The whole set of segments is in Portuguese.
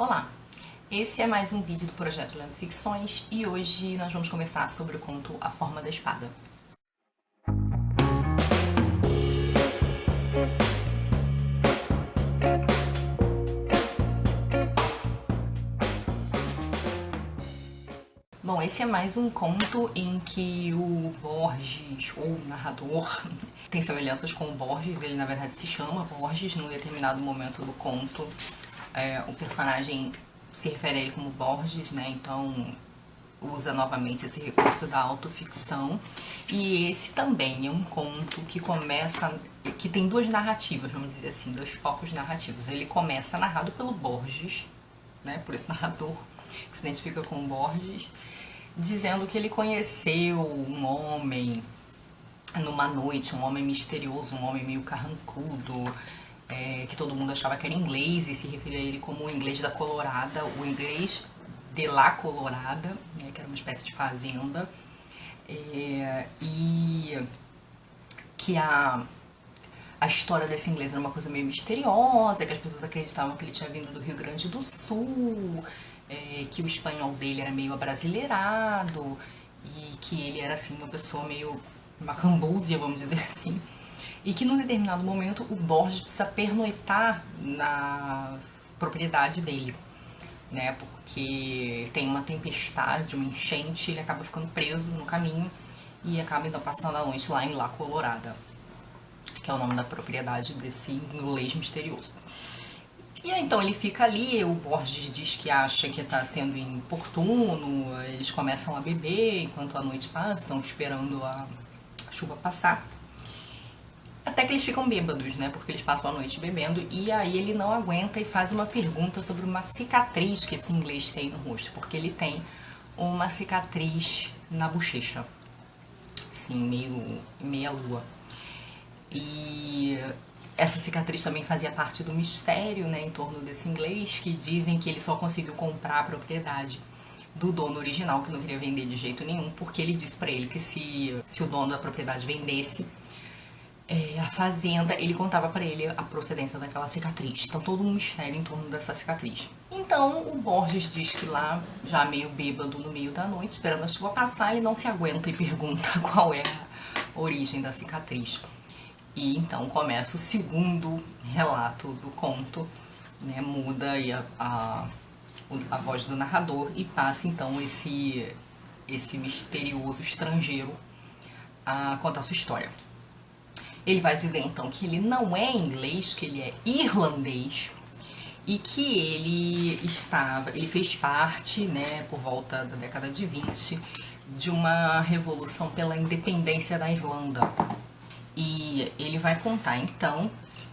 Olá, esse é mais um vídeo do Projeto Lendo Ficções e hoje nós vamos conversar sobre o conto A Forma da Espada. Bom, esse é mais um conto em que o Borges, ou o narrador, tem semelhanças com o Borges. Ele na verdade se chama Borges. Num determinado momento do conto, o personagem se refere a ele como Borges, né? Então usa novamente esse recurso da autoficção. E esse também é um conto que começa, que tem duas narrativas, vamos dizer assim, dois focos narrativos. Ele começa narrado pelo Borges, né? Por esse narrador que se identifica com Borges, dizendo que ele conheceu um homem numa noite, um homem misterioso, um homem meio carrancudo, que todo mundo achava que era inglês e se referia a ele como o inglês da Colorada, o inglês de La Colorada, né, que era uma espécie de fazenda, e que a história desse inglês era uma coisa meio misteriosa, que as pessoas acreditavam que ele tinha vindo do Rio Grande do Sul, que o espanhol dele era meio abrasileirado e que ele era assim uma pessoa meio macambúzia, vamos dizer assim, e que num determinado momento o Borges precisa pernoitar na propriedade dele, né, porque tem uma tempestade, uma enchente, ele acaba ficando preso no caminho e acaba então passando a noite lá em La Colorada, que é o nome da propriedade desse inglês misterioso. E aí, então ele fica ali, o Borges diz que acha que está sendo importuno, eles começam a beber enquanto a noite passa, estão esperando a chuva passar. Até que eles ficam bêbados, né, porque eles passam a noite bebendo, e aí ele não aguenta e faz uma pergunta sobre uma cicatriz que esse inglês tem no rosto, porque ele tem uma cicatriz na bochecha, assim, meio meia-lua. E essa cicatriz também fazia parte do mistério, né, em torno desse inglês, que dizem que ele só conseguiu comprar a propriedade do dono original, que não queria vender de jeito nenhum, porque ele disse pra ele que se o dono da propriedade vendesse a fazenda, ele contava pra ele a procedência daquela cicatriz. Então todo um mistério em torno dessa cicatriz. Então o Borges diz que lá, já meio bêbado no meio da noite, esperando a chuva passar, ele não se aguenta e pergunta qual é a origem da cicatriz. E então começa o segundo relato do conto, né? Muda aí a voz do narrador e passa então esse misterioso estrangeiro a contar sua história. Ele vai dizer então que ele não é inglês, que ele é irlandês e que ele fez parte, né, por volta da década de 20, de uma revolução pela independência da Irlanda. E ele vai contar então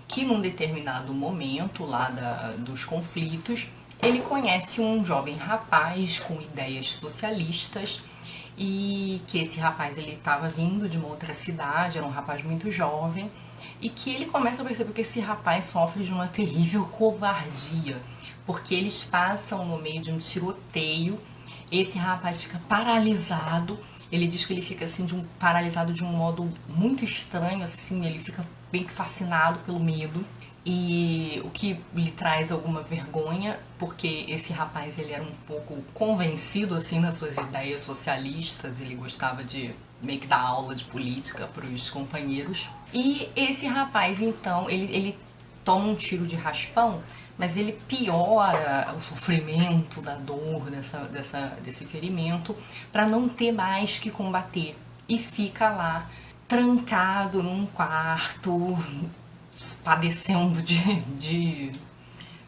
que num determinado momento lá dos conflitos, ele conhece um jovem rapaz com ideias socialistas e que esse rapaz ele estava vindo de uma outra cidade, era um rapaz muito jovem, e que ele começa a perceber que esse rapaz sofre de uma terrível covardia, porque eles passam no meio de um tiroteio, esse rapaz fica paralisado. Ele diz que ele fica assim paralisado de um modo muito estranho, assim, ele fica bem que fascinado pelo medo. E o que lhe traz alguma vergonha, porque esse rapaz ele era um pouco convencido assim nas suas ideias socialistas, ele gostava de meio que dar aula de política para os companheiros. E esse rapaz então, ele toma um tiro de raspão, mas ele piora o sofrimento da dor desse ferimento para não ter mais que combater e fica lá trancado num quarto, padecendo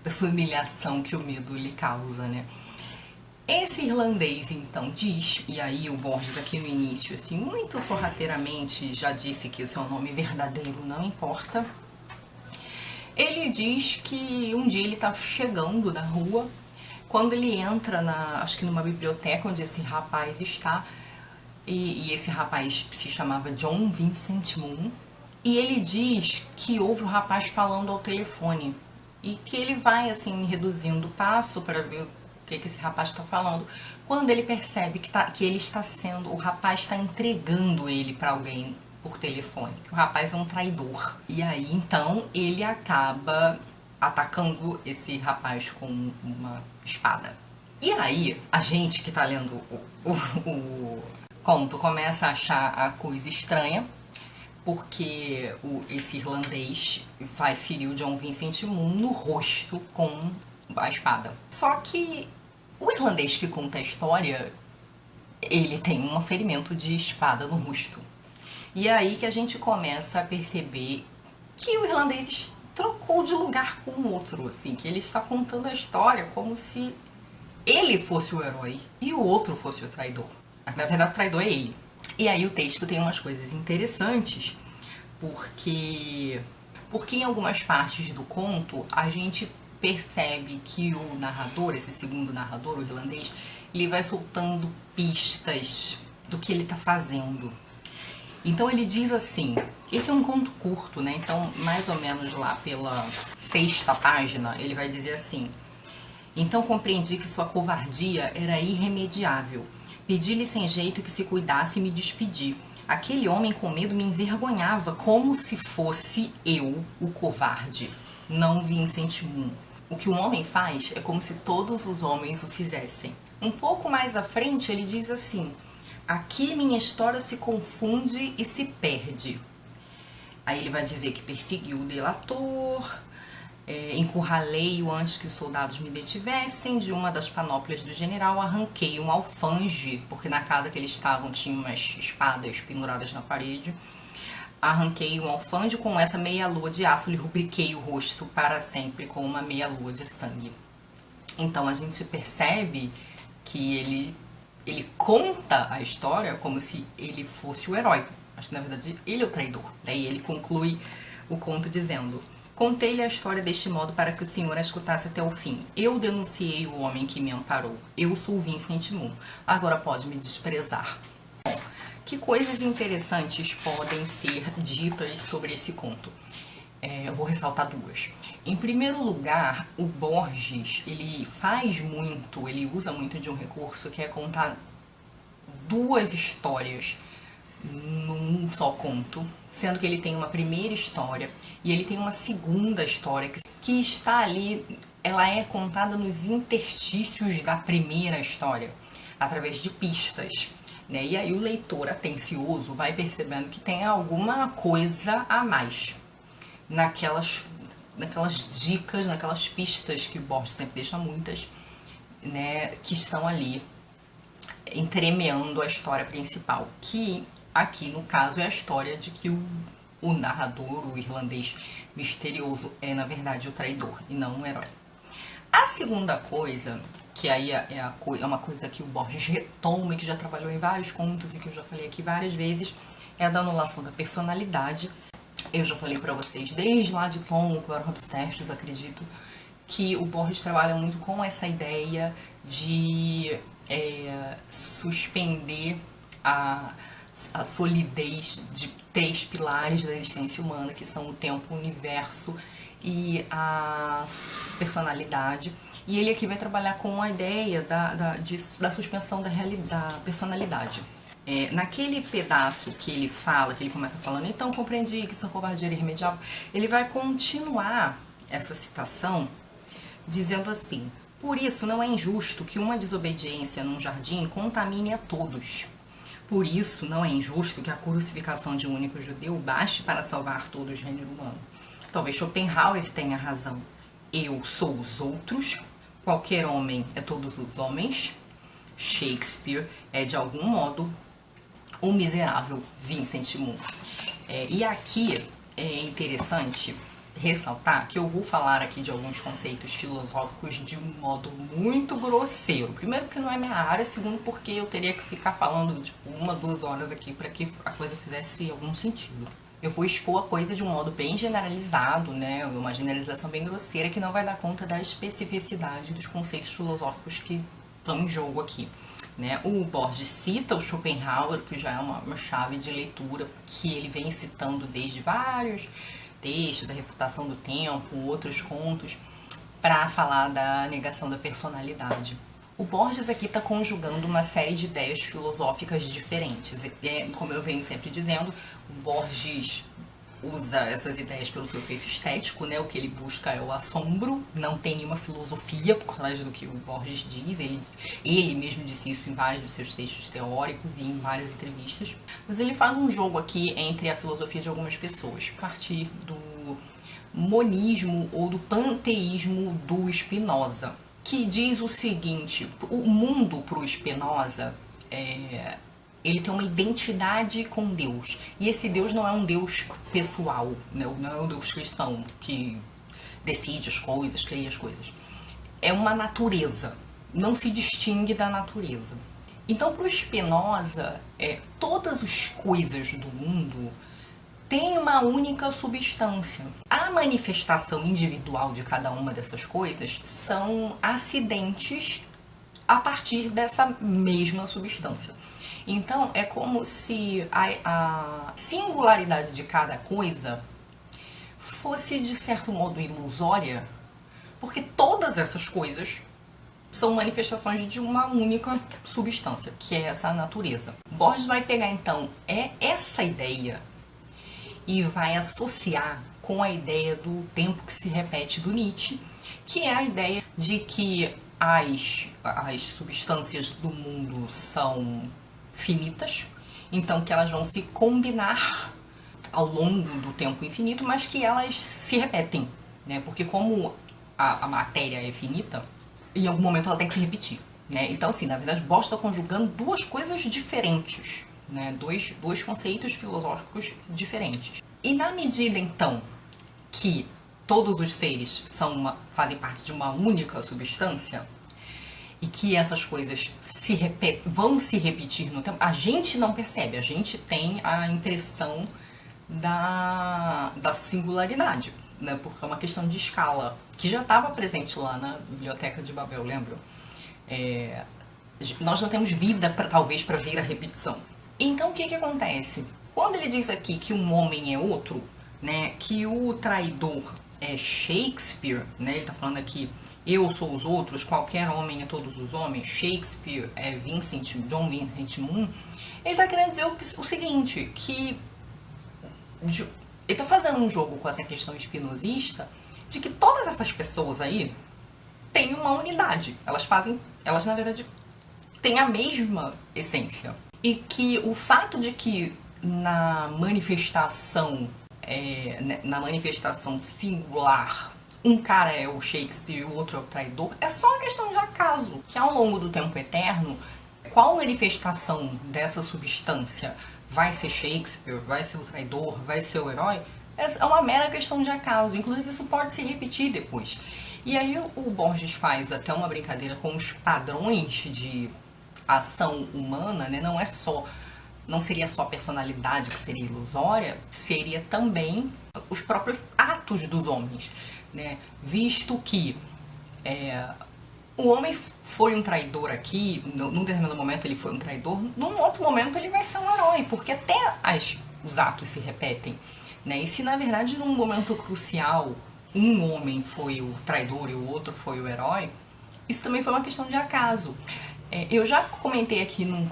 dessa humilhação que o medo lhe causa, né? Esse irlandês então diz, e aí o Borges aqui no início, assim, muito sorrateiramente já disse que o seu nome verdadeiro não importa. Ele diz que um dia ele está chegando da rua, quando ele entra acho que numa biblioteca onde esse rapaz está, e esse rapaz se chamava John Vincent Moon, e ele diz que ouve o rapaz falando ao telefone e que ele vai assim reduzindo o passo para ver o que esse rapaz está falando, quando ele percebe que ele está o rapaz está entregando ele para alguém por telefone, que o rapaz é um traidor. E aí então ele acaba atacando esse rapaz com uma espada. E aí, a gente que tá lendo o conto começa a achar a coisa estranha, porque esse irlandês vai ferir o John Vincent Moon no rosto com a espada. Só que o irlandês que conta a história, ele tem um ferimento de espada no rosto. E é aí que a gente começa a perceber que o irlandês trocou de lugar com o outro, assim, que ele está contando a história como se ele fosse o herói e o outro fosse o traidor. Na verdade, o traidor é ele. E aí o texto tem umas coisas interessantes, porque em algumas partes do conto a gente percebe que o narrador, esse segundo narrador, o irlandês, ele vai soltando pistas do que ele está fazendo. Então ele diz assim, esse é um conto curto, né? Então mais ou menos lá pela 6ª página ele vai dizer assim: então compreendi que sua covardia era irremediável. Pedi-lhe sem jeito que se cuidasse e me despedi. Aquele homem com medo me envergonhava, como se fosse eu o covarde, não Vincent Moon. O que um homem faz é como se todos os homens o fizessem. Um pouco mais à frente ele diz assim: aqui minha história se confunde e se perde. Aí ele vai dizer que perseguiu o delator, encurralei-o antes que os soldados me detivessem, de uma das panóplias do general arranquei um alfange, porque na casa que eles estavam tinha umas espadas penduradas na parede. Arranquei um alfange, com essa meia-lua de aço lhe rubriquei o rosto para sempre com uma meia-lua de sangue. Então a gente percebe que ele conta a história como se ele fosse o herói. Acho que na verdade ele é o traidor. Daí ele conclui o conto dizendo: contei-lhe a história deste modo para que o senhor a escutasse até o fim. Eu denunciei o homem que me amparou. Eu sou Vincent Moon. Agora pode me desprezar. Que coisas interessantes podem ser ditas sobre esse conto? Eu vou ressaltar duas. Em primeiro lugar, o Borges, ele usa muito de um recurso que é contar duas histórias num só conto, sendo que ele tem uma primeira história e ele tem uma segunda história que está ali, ela é contada nos interstícios da primeira história, através de pistas, né? E aí o leitor atencioso vai percebendo que tem alguma coisa a mais naquelas dicas, naquelas pistas que o Borges sempre deixa muitas, né, que estão ali entremeando a história principal, que aqui no caso é a história de que o narrador, o irlandês misterioso, é na verdade o traidor e não um herói. A segunda coisa, que aí é uma coisa que o Borges retoma e que já trabalhou em vários contos e que eu já falei aqui várias vezes, é a da anulação da personalidade. Eu já falei pra vocês, desde lá de Tom para Robes Tertius, acredito, que o Borges trabalha muito com essa ideia de suspender a solidez de 3 pilares da existência humana, que são o tempo, o universo e a personalidade. E ele aqui vai trabalhar com a ideia da suspensão da personalidade. Naquele pedaço que ele fala, que ele começa falando, então compreendi que sua covardia era irremediável, ele vai continuar essa citação dizendo assim: por isso não é injusto que uma desobediência num jardim contamine a todos. Por isso não é injusto que a crucificação de um único judeu baste para salvar todo o gênero humano. Talvez Schopenhauer tenha razão. Eu sou os outros, qualquer homem é todos os homens. Shakespeare é de algum modo o miserável Vincent Moon. E aqui é interessante ressaltar que eu vou falar aqui de alguns conceitos filosóficos de um modo muito grosseiro. Primeiro, porque não é minha área. Segundo, porque eu teria que ficar falando tipo 1, 2 horas aqui para que a coisa fizesse algum sentido. Eu vou expor a coisa de um modo bem generalizado, né? Uma generalização bem grosseira que não vai dar conta da especificidade dos conceitos filosóficos que estão em jogo aqui. Né? O Borges cita o Schopenhauer, que já é uma chave de leitura que ele vem citando desde vários textos, a refutação do tempo, outros contos, para falar da negação da personalidade. O Borges aqui está conjugando uma série de ideias filosóficas diferentes. Como eu venho sempre dizendo, o Borges usa essas ideias pelo seu efeito estético, né? O que ele busca é o assombro, não tem nenhuma filosofia por trás do que o Borges diz. Ele mesmo disse isso em vários dos seus textos teóricos e em várias entrevistas. Mas ele faz um jogo aqui entre a filosofia de algumas pessoas, a partir do monismo ou do panteísmo do Spinoza, que diz o seguinte: o mundo para o Spinoza ele tem uma identidade com Deus. E esse Deus não é um Deus pessoal, não é um Deus cristão que decide as coisas, cria as coisas. É uma natureza, não se distingue da natureza. Então, para o Spinoza, todas as coisas do mundo têm uma única substância. A manifestação individual de cada uma dessas coisas são acidentes a partir dessa mesma substância. Então, é como se a singularidade de cada coisa fosse, de certo modo, ilusória, porque todas essas coisas são manifestações de uma única substância, que é essa natureza. Borges vai pegar, então, essa ideia e vai associar com a ideia do tempo que se repete do Nietzsche, que é a ideia de que as substâncias do mundo são finitas, então que elas vão se combinar ao longo do tempo infinito, mas que elas se repetem, né? Porque como a matéria é finita, em algum momento ela tem que se repetir, né? Então, assim, na verdade, Borges está conjugando duas coisas diferentes, né? Dois conceitos filosóficos diferentes. E na medida, então, que todos os seres fazem parte de uma única substância, e que essas coisas vão se repetir no tempo, a gente não percebe, a gente tem a impressão da singularidade, né? Porque é uma questão de escala, que já estava presente lá na Biblioteca de Babel, lembram? Nós não temos vida, talvez, para ver a repetição. Então, o que acontece? Quando ele diz aqui que um homem é outro, né, que o traidor é Shakespeare, né, ele está falando aqui, eu sou os outros, qualquer homem é todos os homens, Shakespeare é John Vincent Moon, ele está querendo dizer o seguinte, que ele está fazendo um jogo com essa questão espinosista de que todas essas pessoas aí têm uma unidade, elas na verdade têm a mesma essência, e que o fato de que na manifestação singular um cara é o Shakespeare e o outro é o traidor, é só uma questão de acaso, que ao longo do tempo eterno, qual manifestação dessa substância vai ser Shakespeare, vai ser o traidor, vai ser o herói, é uma mera questão de acaso, inclusive isso pode se repetir depois. E aí o Borges faz até uma brincadeira com os padrões de ação humana, né? Não seria só a personalidade que seria ilusória, seria também os próprios atos dos homens, né? Visto que o homem foi um traidor aqui, num determinado momento ele foi um traidor, num outro momento ele vai ser um herói, porque até os atos se repetem, né? E se na verdade num momento crucial um homem foi o traidor e o outro foi o herói, isso também foi uma questão de acaso. Eu já comentei aqui num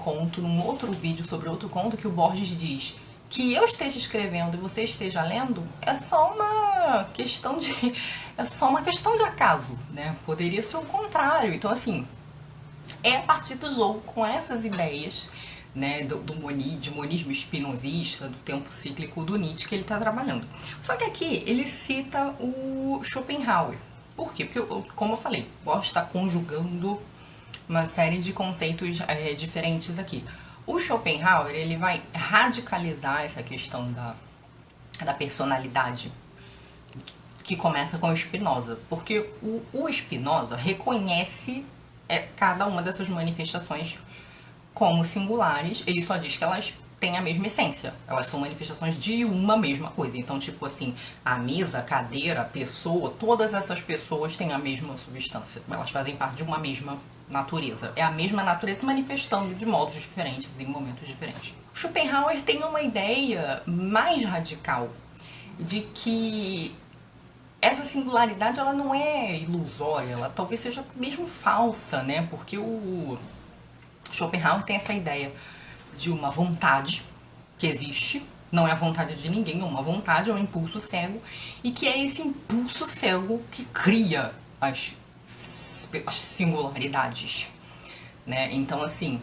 outro vídeo sobre outro conto, que o Borges diz que eu esteja escrevendo e você esteja lendo é só uma questão de acaso, né? Poderia ser o contrário. Então, assim, é a partir do jogo com essas ideias, né, de monismo espinosista, do tempo cíclico do Nietzsche que ele está trabalhando. Só que aqui ele cita o Schopenhauer. Por quê? Porque, como eu falei, Borges está conjugando uma série de conceitos diferentes aqui. O Schopenhauer, ele vai radicalizar essa questão da personalidade, que começa com o Spinoza, porque o Spinoza reconhece cada uma dessas manifestações como singulares, ele só diz que elas têm a mesma essência, elas são manifestações de uma mesma coisa. Então, tipo assim, a mesa, a cadeira, a pessoa, todas essas pessoas têm a mesma substância, elas fazem parte de uma mesma natureza. É a mesma natureza manifestando de modos diferentes, em momentos diferentes. Schopenhauer tem uma ideia mais radical de que essa singularidade ela não é ilusória, ela talvez seja mesmo falsa, né? Porque o Schopenhauer tem essa ideia de uma vontade que existe, não é a vontade de ninguém, é uma vontade, é um impulso cego, e que é esse impulso cego que cria as singularidades, né? Então, assim,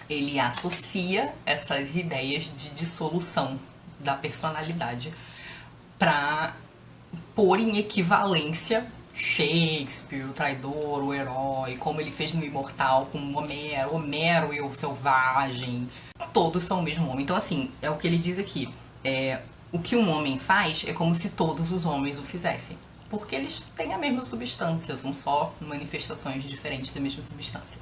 ele associa essas ideias de dissolução da personalidade para pôr em equivalência Shakespeare, o traidor, o herói, como ele fez no Imortal com Homero, Homero e o selvagem, todos são o mesmo homem. Então, assim, é o que ele diz aqui. O que um homem faz é como se todos os homens o fizessem. Porque eles têm a mesma substância, são só manifestações diferentes da mesma substância.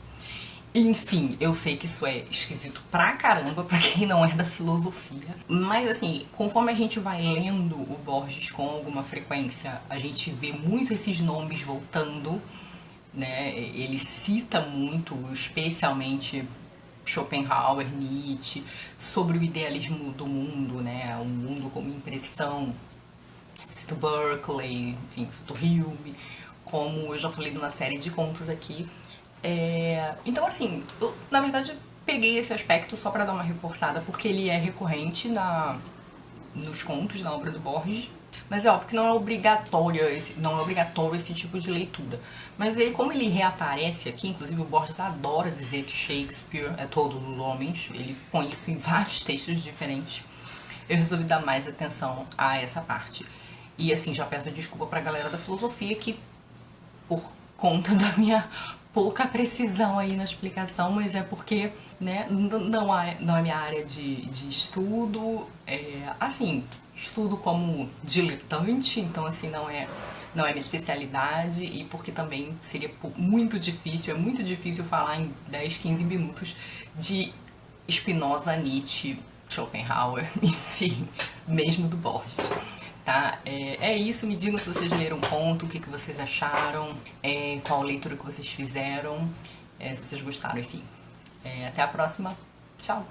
Enfim, eu sei que isso é esquisito pra caramba pra quem não é da filosofia. Mas assim, conforme a gente vai lendo o Borges com alguma frequência, a gente vê muito esses nomes voltando, né? Ele cita muito, especialmente Schopenhauer, Nietzsche, sobre o idealismo do mundo, né? O mundo como impressão. Cito Berkeley, enfim, cito Hume, como eu já falei numa série de contos aqui. Então, assim, eu, na verdade, peguei esse aspecto só pra dar uma reforçada, porque ele é recorrente nos contos da obra do Borges. Mas é óbvio que não é obrigatório esse tipo de leitura. Mas ele, como ele reaparece aqui, inclusive o Borges adora dizer que Shakespeare é todos os homens, ele põe isso em vários textos diferentes, eu resolvi dar mais atenção a essa parte. E assim, já peço desculpa pra galera da filosofia que, por conta da minha pouca precisão aí na explicação, mas é porque, né, não é minha área de estudo, assim, estudo como diletante, então assim, não é minha especialidade, e porque também seria muito difícil, é muito difícil falar em 10, 15 minutos de Spinoza, Nietzsche, Schopenhauer, enfim, mesmo do Borges. Tá? É isso, me digam se vocês leram o conto, o que vocês acharam, qual leitura que vocês fizeram, se vocês gostaram, enfim. Até a próxima, tchau!